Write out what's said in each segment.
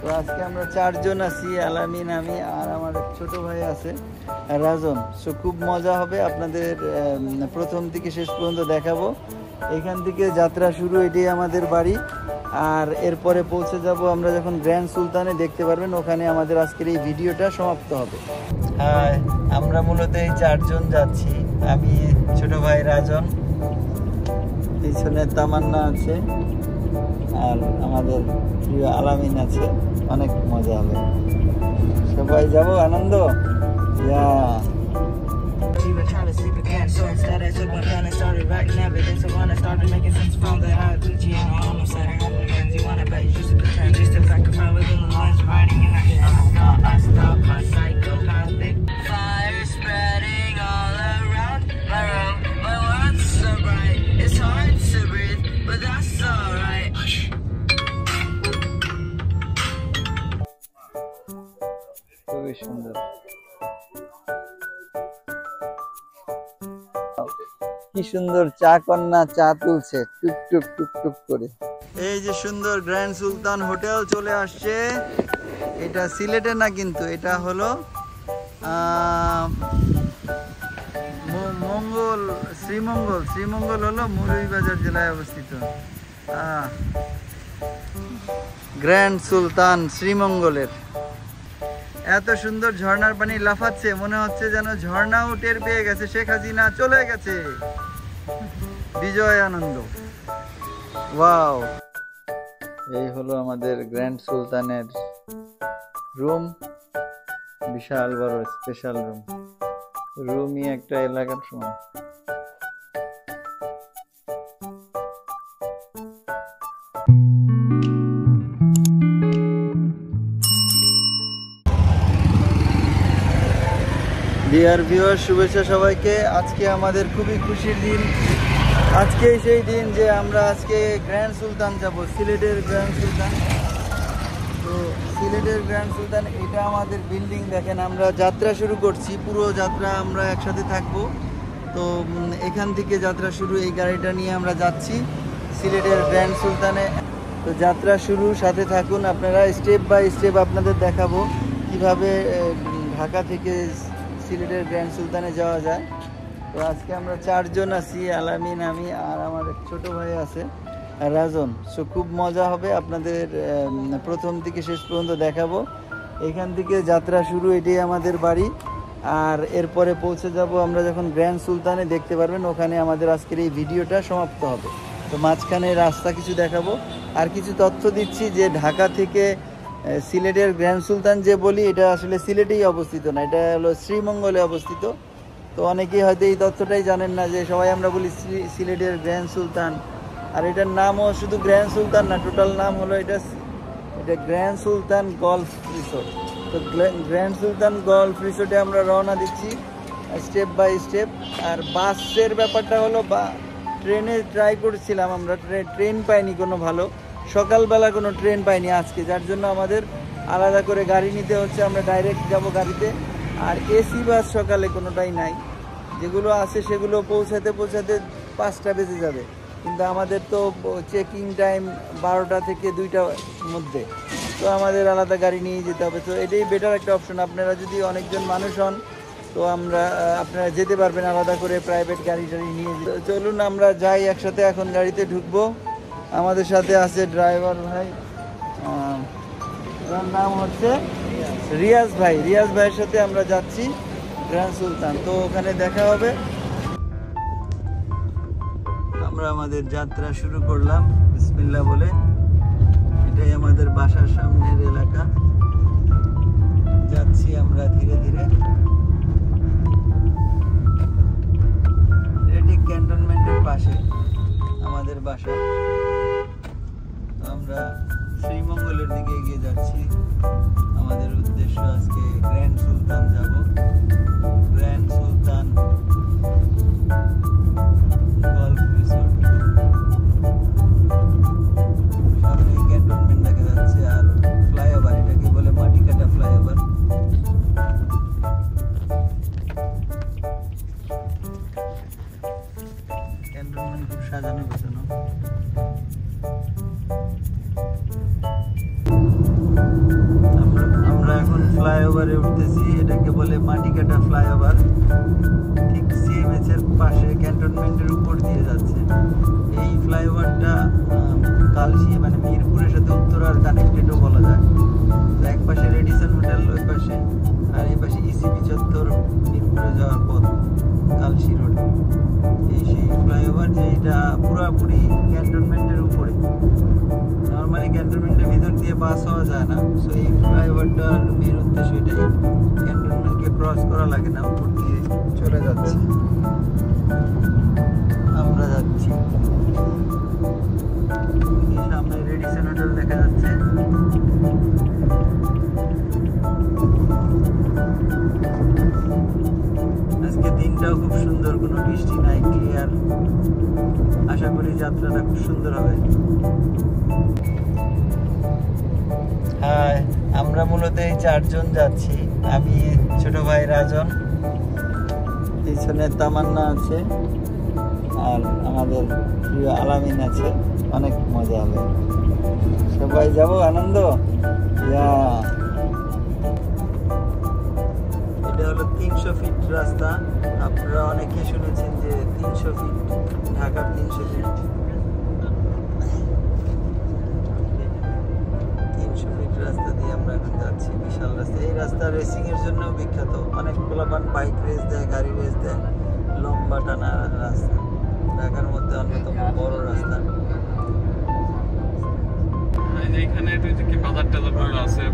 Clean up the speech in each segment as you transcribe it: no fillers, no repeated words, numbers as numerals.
তো আজকে আমরা 4 জন আছি, আলামিন, আমি আর আমার ছোট ভাই আছে রাজন। সো খুব মজা হবে, আপনাদের প্রথম থেকে শেষ পর্যন্ত দেখাবো। এখান থেকে যাত্রা শুরু, এটাই আমাদের বাড়ি। আর এরপরে পৌঁছে যাব আমরা যখন গ্র্যান্ড সুলতানে, দেখতে পারবেন ওখানে আমাদের আজকের এই ভিডিওটা সমাপ্ত হবে। হ্যাঁ, আমরা মূলত এই 4 জন যাচ্ছি। আমি, ছোট ভাই রাজন, পিছনে তামান্না আছে, আর আমাদের প্রিয় আলামিন আছে। অনেক মজা হবে, সবাই যাব, আনন্দ। খুবই সুন্দর, কি সুন্দর চা কন্যা চা তুলছে টুক টুক টুক টুক করে। এই যে সুন্দর গ্র্যান্ড সুলতান হোটেল চলে আসছে। এটা সিলেটে না, কিন্তু এটা হলো শ্রীমঙ্গল হলো মৌলভীবাজার জেলায় অবস্থিত। গ্র্যান্ড সুলতান শ্রীমঙ্গলের। এত সুন্দর ঝর্ণার পানি লাফাচ্ছে, মনে হচ্ছে যেন ঝর্ণাও টের পেয়ে গেছে, শেখ হাসিনা চলে গেছে। বিজয় আনন্দ। ওয়াও, এই হলো আমাদের গ্র্যান্ড সুলতানের রুম। বিশাল বড় স্পেশাল রুম, রুমই একটা এলাকার সমান। ডিয়ার ভিউয়ার, শুভেচ্ছা সবাইকে। আজকে আমাদের খুবই খুশির দিন। আজকে সেই দিন যে আমরা আজকে গ্র্যান্ড সুলতান যাব, সিলেটের গ্র্যান্ড সুলতান। তো সিলেটের গ্র্যান্ড সুলতান, এটা আমাদের বিল্ডিং। দেখেন, আমরা যাত্রা শুরু করছি, পুরো যাত্রা আমরা একসাথে থাকব। তো এখান থেকে যাত্রা শুরু, এই গাড়িটা নিয়ে আমরা যাচ্ছি সিলেটের গ্র্যান্ড সুলতানে। তো যাত্রা শুরু, সাথে থাকুন আপনারা। স্টেপ বাই স্টেপ আপনাদের দেখাবো কিভাবে ঢাকা থেকে সিলেটের গ্র্যান্ড সুলতানে যাওয়া যায়। তো আজকে আমরা 4 জন আছি, আলামিন, আমি আর আমার ছোট ভাই আছে রাজন। সো খুব মজা হবে, আপনাদের প্রথম থেকে শেষ পর্যন্ত দেখাবো। এখান থেকে যাত্রা শুরু, এটাই আমাদের বাড়ি। আর এরপরে পৌঁছে যাব আমরা যখন গ্র্যান্ড সুলতানে, দেখতে পারবেন ওখানে আমাদের আজকের এই ভিডিওটা সমাপ্ত হবে। তো মাঝখানে রাস্তা কিছু দেখাবো, আর কিছু তথ্য দিচ্ছি যে ঢাকা থেকে সিলেটের গ্র্যান্ড সুলতান যে বলি, এটা আসলে সিলেটেই অবস্থিত না, এটা হলো শ্রীমঙ্গলে অবস্থিত। তো অনেকেই হয়তো এই তথ্যটাই জানেন না যে সবাই আমরা বলি সিলেটের গ্র্যান্ড সুলতান। আর এটার নামও শুধু গ্র্যান্ড সুলতান না, টোটাল নাম হলো এটা গ্র্যান্ড সুলতান গলফ রিসোর্ট। তো গ্র্যান্ড সুলতান গলফ রিসোর্টে আমরা রওনা দিচ্ছি স্টেপ বাই স্টেপ। আর বাসের ব্যাপারটা হলো, ট্রেনে ট্রাই করছিলাম আমরা, ট্রেন পাইনি কোনো ভালো, সকালবেলা কোনো ট্রেন পাইনি আজকে, যার জন্য আমাদের আলাদা করে গাড়ি নিতে হচ্ছে। আমরা ডাইরেক্ট যাব গাড়িতে। আর এসি বাস সকালে কোনোটাই নাই, যেগুলো আছে সেগুলো পৌঁছাতে 5টা বেজে যাবে। কিন্তু আমাদের তো চেকিং টাইম 12টা থেকে 2টার মধ্যে, তো আমাদের আলাদা গাড়ি নিয়ে যেতে হবে। তো এটাই বেটার একটা অপশন। আপনারা যদি অনেকজন মানুষ হন, তো আপনারা যেতে পারবেন আলাদা করে প্রাইভেট গাড়ি নিয়ে। চলুন আমরা যাই একসাথে, এখন গাড়িতে ঢুকবো। আমাদের সাথে আছে ড্রাইভার ভাই, তার নাম হচ্ছে রিয়াজ ভাই। রিয়াজ ভাইয়ের সাথে আমরা যাচ্ছি গ্র্যান্ড সুলতান। তো ওখানে দেখা হবে। আমরা আমাদের যাত্রা শুরু করলাম বিসমিল্লাহ বলে। এটাই আমাদের বাসার সামনের এলাকা। যাচ্ছি আমরা ধীরে ধীরে। এটা ঠিক ক্যান্টনমেন্টের পাশে আমাদের বাসা। আমরা শ্রীমঙ্গলের দিকে এগিয়ে যাচ্ছি। আমাদের উদ্দেশ্য আজকে গ্র্যান্ড সুলতান যাব। গ্র্যান্ড সুলতান গলফ রিসোর্ট। সামনে ক্যান্টনমেন্ট দেখা যাচ্ছে, আর ফ্লাইওভারে উঠতেছি, এটাকে বলে মাটিকাটা ফ্লাইওভার। ঠিক সিএমএইচ এর পাশে ক্যান্টনমেন্টের উপর দিয়ে যাচ্ছে এই ফ্লাইওভারটা। কালশি মানে মিরপুরের সাথে উত্তরার কানেক্টেডও বলা যায়। তো এক পাশে রেডিসন হোটেল, ওই পাশে, আর এই পাশে ইসিবি চত্বর, মিরপুরে যাওয়ার পথ কালশি রোড। এই সেই ফ্লাইওভার যেটা পুরোপুরি ক্যান্টনমেন্টের উপরে। নর্মালি ক্যান্টনমেন্টের ভিতর দিয়ে পাস হওয়া যায় না। সো এই ফ্লাইওভারটার মেন উদ্দেশ্য এটাই, ক্যান্টনমেন্টকে ক্রস করা লাগে না, উপর দিয়ে চলে যাচ্ছে। আমরা যাচ্ছি, সামনে রেডিসন হোটেল দেখা যাচ্ছে। আজকে দিনটাও খুব সুন্দর, কোনো বৃষ্টি নাই, ক্লিয়ার। আশা করি যাত্রাটা খুব সুন্দর হবে। হ্যাঁ, আমরা মূলত এই 4 জন যাচ্ছি। আমি, ছোট ভাই রাজন, পিছনে তামান্না আছে, আর আমাদের প্রিয় আলামিন আছে। অনেক মজা হবে, সবাই যাব, আনন্দ। এটা হলো 300 ফিট রাস্তা। আপনারা অনেকে শুনেছেন যে 300 ফিট, ঢাকার 300 ফিট। 300 ফিট রাস্তা দিয়ে আমরা এখন যাচ্ছি, বিশাল রাস্তা। এই রাস্তা রেসিং এর জন্য বিখ্যাত। অনেক পোলাপান বাইক রেস দেয়, গাড়ি রেস দেয়। লম্বা টানা রাস্তা, ঢাকার মধ্যে অন্যতম বড় রাস্তা। এখানে কি বাজার টাজার গুলো আছে,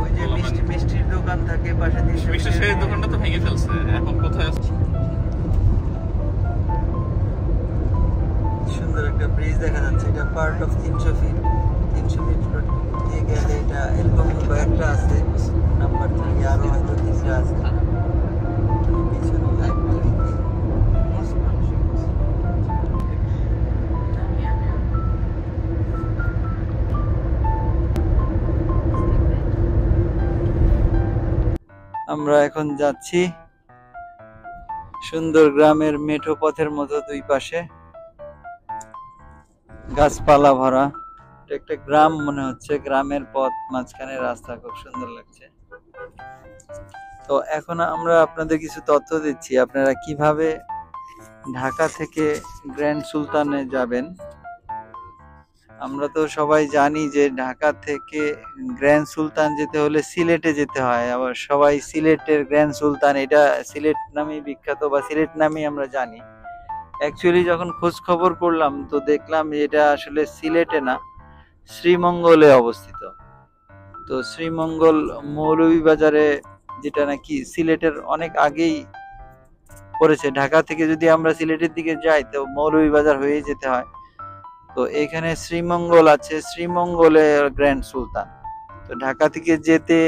ওই যে মিষ্টির দোকান থাকে পাশে দিয়ে, সেই দোকানটা তো ভেঙে ফেলছে। এখন কোথায় আছে? সুন্দর একটা ব্রিজ দেখা যাচ্ছে। এটা পার্ট অফ 300 ফিট। 300 ফিট দিয়ে গেলে এটা এরকম কয়েকটা আছে, নাম্বার 3, আরো হয়তো 3টা আছে পিছনে। আমরা এখন যাচ্ছি সুন্দর গ্রামের মেঠো পথের মতো, দুই পাশে গাছপালা ভরা। এটা একটা গ্রাম মনে হচ্ছে, গ্রামের পথ, মাঝখানে রাস্তা, খুব সুন্দর লাগছে। তো এখন আমরা আপনাদের কিছু তথ্য দিচ্ছি, আপনারা কিভাবে ঢাকা থেকে গ্র্যান্ড সুলতানে যাবেন। আমরা তো সবাই জানি যে ঢাকা থেকে গ্র্যান্ড সুলতান যেতে হলে সিলেটে যেতে হয়। আবার সবাই সিলেটের গ্র্যান্ড সুলতান, এটা সিলেট নামেই বিখ্যাত বা সিলেট নামেই আমরা জানি। অ্যাকচুয়ালি যখন খোঁজ খবর করলাম তো দেখলাম যে এটা আসলে সিলেটে না, শ্রীমঙ্গলে অবস্থিত। তো শ্রীমঙ্গল মৌলভীবাজারে, যেটা নাকি সিলেটের অনেক আগেই পড়েছে। ঢাকা থেকে যদি আমরা সিলেটের দিকে যাই তো মৌলভীবাজার হয়ে যেতে হয়। তো এখানে শ্রীমঙ্গল আছে, শ্রীমঙ্গলে গ্র্যান্ড সুলতান। তো ঢাকা থেকে যেতে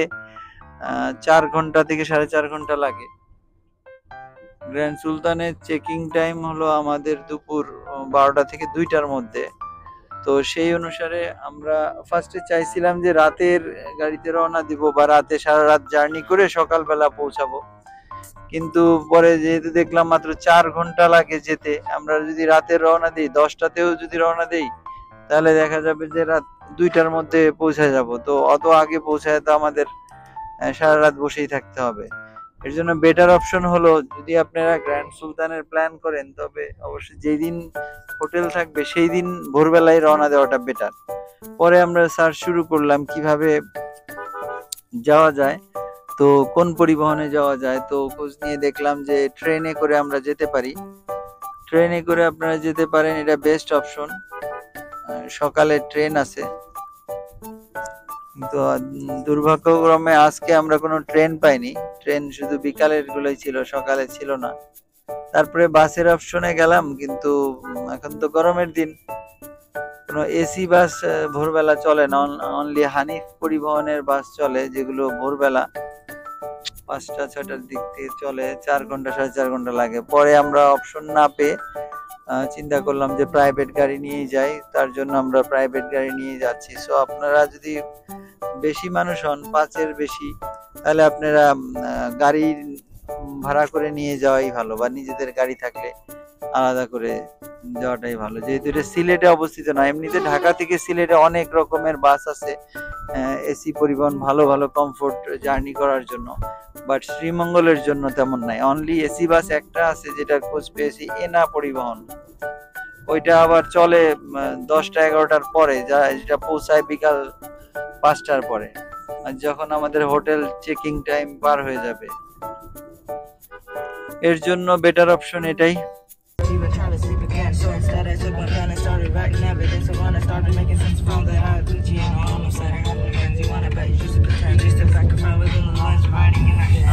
4 ঘন্টা থেকে 4.5 ঘন্টা লাগে। গ্র্যান্ড সুলতানের চেকিং টাইম হলো আমাদের দুপুর 12টা থেকে 2টার মধ্যে। তো সেই অনুসারে আমরা ফার্স্টে চাইছিলাম যে রাতের গাড়িতে রওনা দিব বা রাতে সারা রাত জার্নি করে সকালবেলা পৌঁছাবো, কিন্তু পরে যেহেতু দেখলাম মাত্র 4 ঘন্টা লাগে যেতে, আমরা যদি রাতে রওনা দিই, 10টাতেও যদি রওনা দিই, তাহলে দেখা যাবে যে রাত 2টার মধ্যে পৌঁছে যাব। তো অত আগে পৌঁছায় তো আমাদের সারা রাত বসেই থাকতে হবে। এর জন্য বেটার অপশন হলো, যদি আপনারা গ্র্যান্ড সুলতানের প্ল্যান করেন, তবে অবশ্যই যেই দিন হোটেল থাকবে সেই দিন ভোরবেলায় রওনা দেওয়াটা বেটার। পরে আমরা সার্চ শুরু করলাম কিভাবে যাওয়া যায়, তো কোন পরিবহনে যাওয়া যায়। তো খোঁজ নিয়ে দেখলাম যে ট্রেনে করে আমরা যেতে পারি। ট্রেনে করে আপনারা যেতে পারেন, এটা বেস্ট অপশন। সকালে ট্রেন আছে, তো দুর্ভাগ্যক্রমে আজকে আমরা কোনো ট্রেন পাইনি। ট্রেন শুধু বিকালের গুলোই ছিল, সকালে ছিল না। তারপরে বাসের অপশনে গেলাম, কিন্তু এখন তো গরমের দিন, কোনো এসি বাস ভোরবেলা চলে না। অনলি হানিফ পরিবহনের বাস চলে, যেগুলো ভোরবেলা 5টা-6টার দিক থেকে চলে। 4 ঘন্টা 4.5 ঘন্টা লাগে। পরে আমরা অপশন না পেয়ে চিন্তা করলাম যে প্রাইভেট গাড়ি নিয়ে যাই, তার জন্য আমরা প্রাইভেট গাড়ি নিয়ে যাচ্ছি। সো আপনারা যদি বেশি মানুষ হন, 5-এর বেশি, তাহলে আপনারা গাড়ি ভাড়া করে নিয়ে যাওয়াই ভালো, বা নিজেদের গাড়ি থাকলে আলাদা করে যাওয়াটাই ভালো, যেহেতু এটা সিলেটে অবস্থিত না। এমনিতে ঢাকা থেকে সিলেটে অনেক রকমের বাস আছে এসি পরিবহন, ভালো ভালো কমফোর্ট জার্নি করার জন্য, বাট শ্রীমঙ্গলের জন্য তেমন নাই। অনলি এসি বাস একটা আছে যেটা খোঁজ পেয়েছি, এনা পরিবহন। ওইটা আবার চলে 10টা-11টার পরে, যেটা পৌঁছায় বিকাল 5টার পরে, আর যখন আমাদের হোটেল চেকিং টাইম পার হয়ে যাবে। এর জন্য বেটার অপশন এটাই। You were trying to sleep again, so instead I took my pen and started writing evidence. So when I started making sense, found that I had Gucci on my own. I'm sad I had no friends. You wanna bet you used to pretend, used to back and find within the lines, writing in action.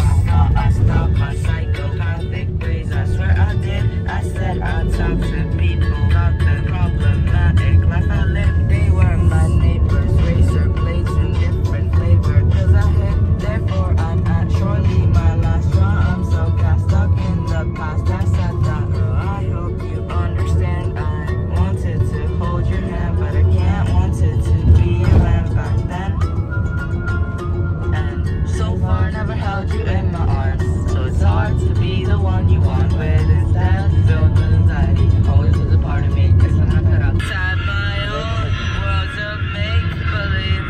I stopped my psychopathic ways. I swear I did. I said I talked to people, not the problematic life I lived. They were my neighbors, razor blades in different flavor. 'Cause I hit, therefore I'm at surely my last straw. I'm so cast stuck in the past. I said that. I hope you understand. I wanted to hold your hand, but I can't. Wanted to be your man back then, and so far never held you in my arms. So it's hard to be the one you want, but instead filled with anxiety. Always was a part of me. Guess I'm not cut out. Inside my own worlds of make believe.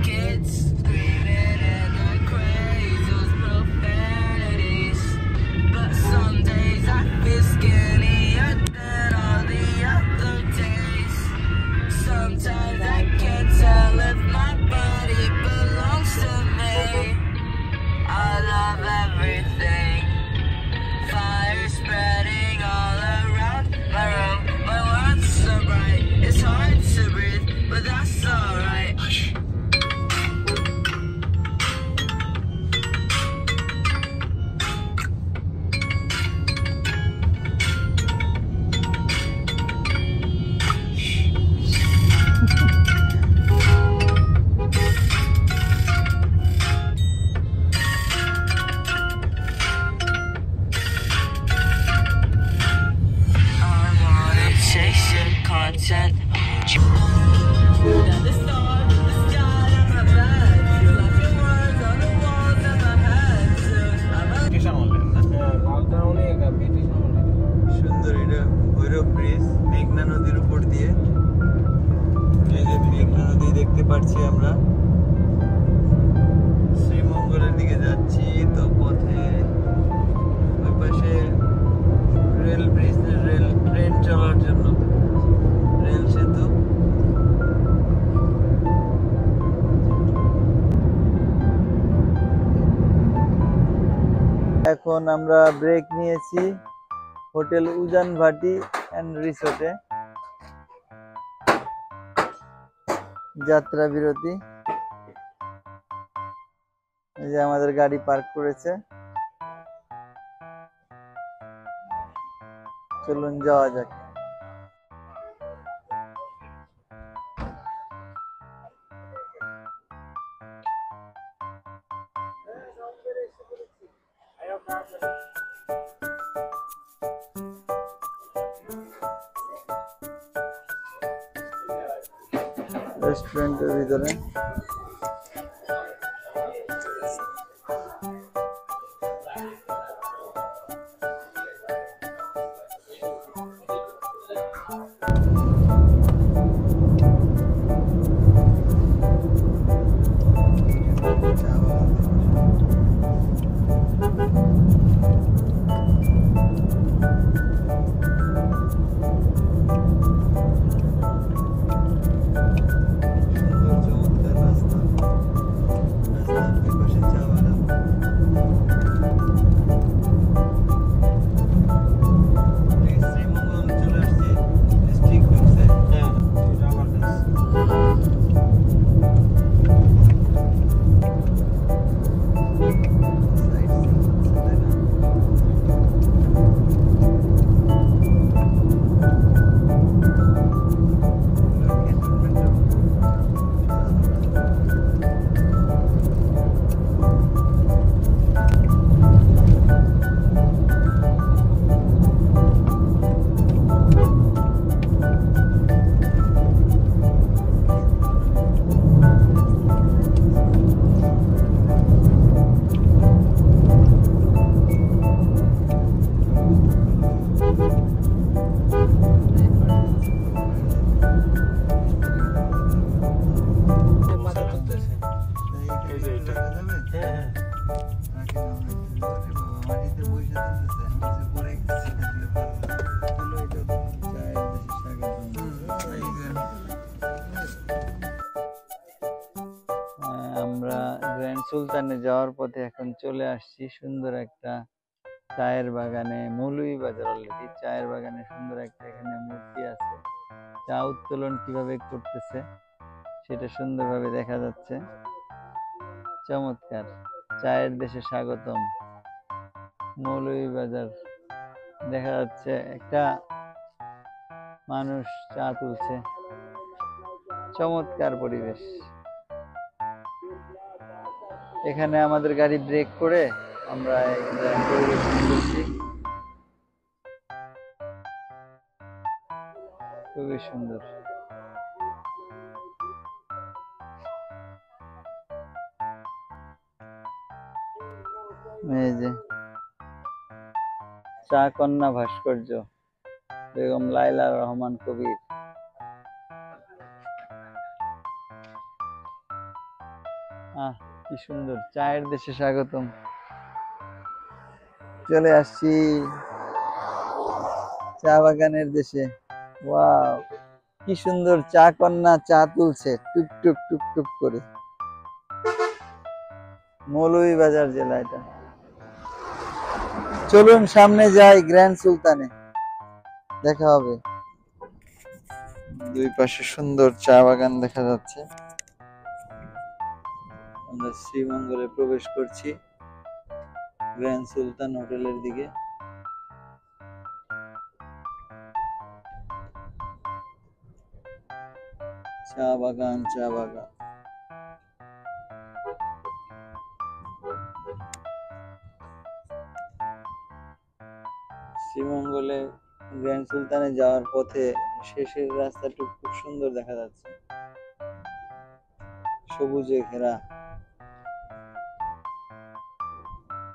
Kids screaming in the craze, those profanities. But some days I feel skinnier than all the other days. Sometimes I can't tell if my body belongs to me. I love everything. Fire spreading all around my room. My world's so bright, it's hard to breathe, but that's alright. I'm on a chasing content. The star, the sky on my back. You left your words on the walls of my head. সুন্দর, এটা Bhairab bridge, মেঘনা নদীর উপর দিয়ে। এই যে মেঘনা নদী দেখতে পাচ্ছি আমরা। শ্রীমঙ্গলের দিকে যাচ্ছি, তো পথে ওই পাশে রেল ব্রিজ, ট্রেন চলার জন্য রেল সেতু। এখন আমরা ব্রেক নিয়েছি হোটেল উজান ভাটি এন্ড রিসোর্টে, যাত্রা বিরতি। এই যে আমাদের গাড়ি পার্ক করেছে, চলুন যাওয়া যাক। রেস্টুরেন্টের ভিতরে রাখা যাবে? রাখি দাও না। ওরে বাবা, মাটিতে বইসা তুলতেছে। আমি যে পরে গেছি, থাকলে ভালো হতো। চলো, এটা চায়ের দেশে স্বাগতম। আমরা গ্র্যান্ড সুলতানে যাওয়ার পথে এখন চলে আসছি সুন্দর একটা চায়ের বাগানে, মৌলভীবাজার অলরেডি। চায়ের বাগানে সুন্দর একটা এখানে মূর্তি আছে। চা উত্তোলন কিভাবে করতেছে সেটা সুন্দরভাবে দেখা যাচ্ছে। চমৎকার। চায়ের দেশে স্বাগতম, মৌলভীবাজার। দেখা যাচ্ছে একটা মানুষ চা তুলছে। চমৎকার পরিবেশ। এখানে আমাদের গাড়ি ব্রেক করে আমরা পরিবেশন করছি। খুবই সুন্দর। এই যে চা কন্যা ভাস্কর্য, বেগম লাইলা রহমান কবির। কি সুন্দর। চায়ের দেশে স্বাগতম। চলে আসছি চা বাগানের দেশে। ওয়াও, কি সুন্দর। চা কন্যা চা তুলছে টুক টুক টুক টুক করে। মৌলভীবাজার জেলা এটা। চলুন সামনে যাই, গ্র্যান্ড সুলতানে দেখা হবে। দুই পাশে সুন্দর চা বাগান দেখা যাচ্ছে। আমরা শ্রীমঙ্গলে প্রবেশ করছি গ্র্যান্ড সুলতান হোটেলের দিকে। চা বাগান, চা বাগান। শ্রীমঙ্গলে গ্র্যান্ড সুলতানে যাওয়ার পথে শেষের রাস্তাটুকু খুব সুন্দর দেখা যাচ্ছে, সবুজে ঘেরা।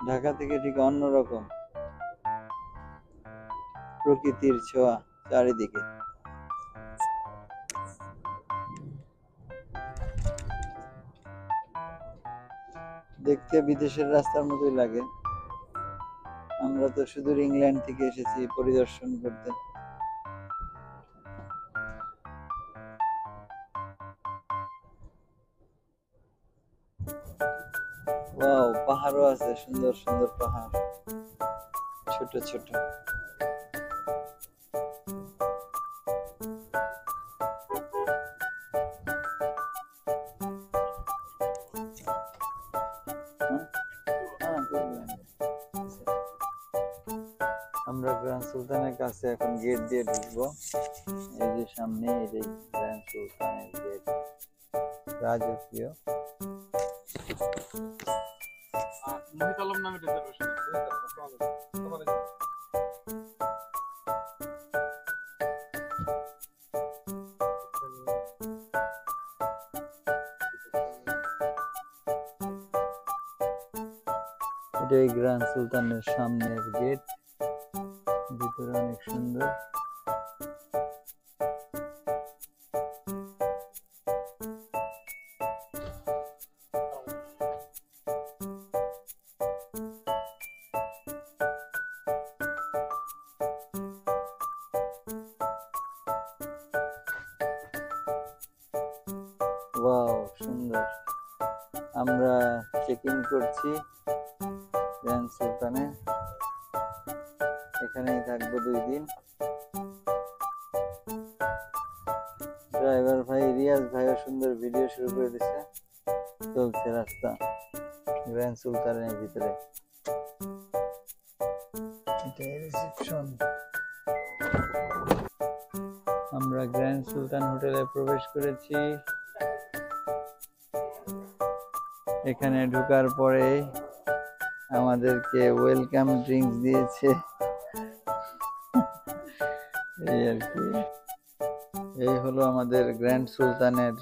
ঢাকা থেকে ঠিক অন্যরকম প্রকৃতির ছোঁয়া চারিদিকে। দেখতে বিদেশের রাস্তার মতোই লাগে। আমরা তো শুধু ইংল্যান্ড থেকে এসেছি পরিদর্শন করতে। ওয়াও, পাহাড়ও আছে, সুন্দর সুন্দর পাহাড়, ছোট ছোট। আমরা গ্র্যান্ড সুলতানের কাছে এখন গেট দিয়ে ঢুকবো। এই যে সামনে, এই যে গ্র্যান্ড সুলতানের গেট, রাজকীয়। মোহিত আলম নামে রিজার্ভেশন। এটাই গ্র্যান্ড সুলতানের সামনের গেট। ভিতরে অনেক সুন্দর। ওয়াও, সুন্দর। আমরা চেকিং করছি গ্র্যান্ড সুলতানে। এখানেই থাকবো 2 দিন। ড্রাইভার ভাই রিয়াজ ভাইও সুন্দর ভিডিও শুরু করে দিচ্ছে। চলছে রাস্তা গ্র্যান্ড সুলতানের ভিতরে। এটাই রিসেপশন। আমরা গ্র্যান্ড সুলতান হোটেলে প্রবেশ করেছি। এখানে ঢোকার পরে আমাদেরকে ওয়েলকাম ড্রিঙ্কস দিয়েছে, এই আর কি। এই হলো আমাদের গ্র্যান্ড সুলতানের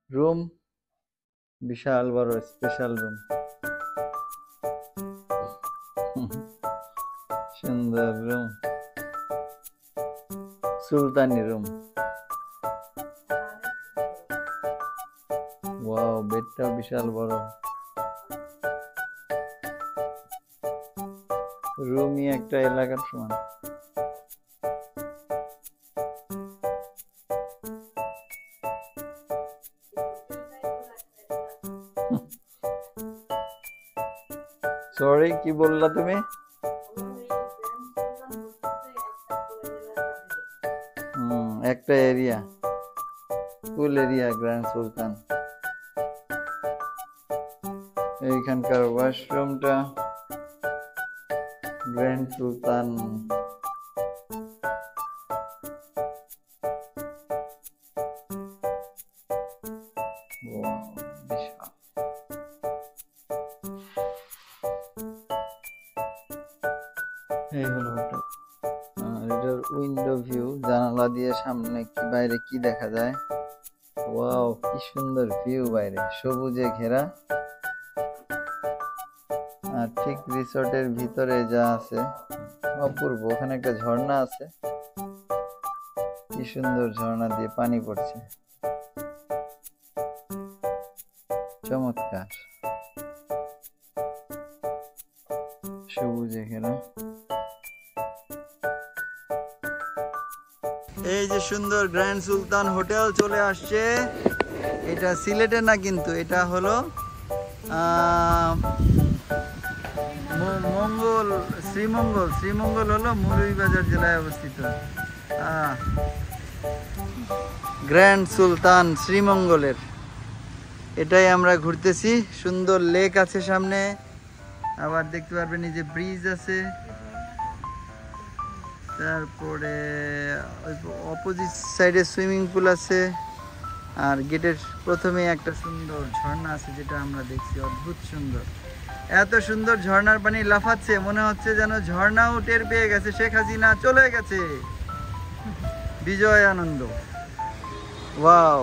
রুম। বিশাল বড় স্পেশাল রুম, সুন্দর রুম, সুলতানি রুম। ওয়াও, বেডটাও বিশাল বড়। রুমই একটা এলাকার সমান। সরি, কি বললা তুমি? একটা এরিয়া, ফুল এরিয়া গ্র্যান্ড সুলতান। এইখানকার ওয়াশরুমটা গ্র্যান্ড সুলতান। বিশাল। এই হলো হোটেল। এটার উইন্ডো ভিউ, জানালা দিয়ে সামনে কি বাইরে কি দেখা যায়। ওয়াও, কি সুন্দর ভিউ, বাইরে সবুজে ঘেরা। আর ঠিক রিসোর্টের ভিতরে যা আছে অপূর্ব। ওখানে একটা ঝর্ণা আছে, কি সুন্দর ঝর্ণা দিয়ে পানি পড়ছে, চমৎকার, সবুজে ঘেরা। এই যে সুন্দর গ্র্যান্ড সুলতান হোটেল চলে আসছে। এটা সিলেটে না, কিন্তু এটা হলো শ্রীমঙ্গল হলো মৌলভীবাজার জেলায় অবস্থিত। গ্র্যান্ড সুলতান শ্রীমঙ্গলের এটাই আমরা ঘুরতেছি। সুন্দর লেক আছে সামনে, আবার দেখতে পারবেন এই যে ব্রিজ আছে। তারপরে অপোজিট সাইডে সুইমিং পুল আছে। আর গেটের প্রথমেই একটা সুন্দর ঝর্ণা আছে, যেটা আমরা দেখছি, অদ্ভুত সুন্দর। এত সুন্দর ঝর্ণার পানি লাফাচ্ছে, মনে হচ্ছে যেন ঝর্ণাও টের পেয়ে গেছে, শেখ হাসিনা চলে গেছে। বিজয় আনন্দ। ওয়াও।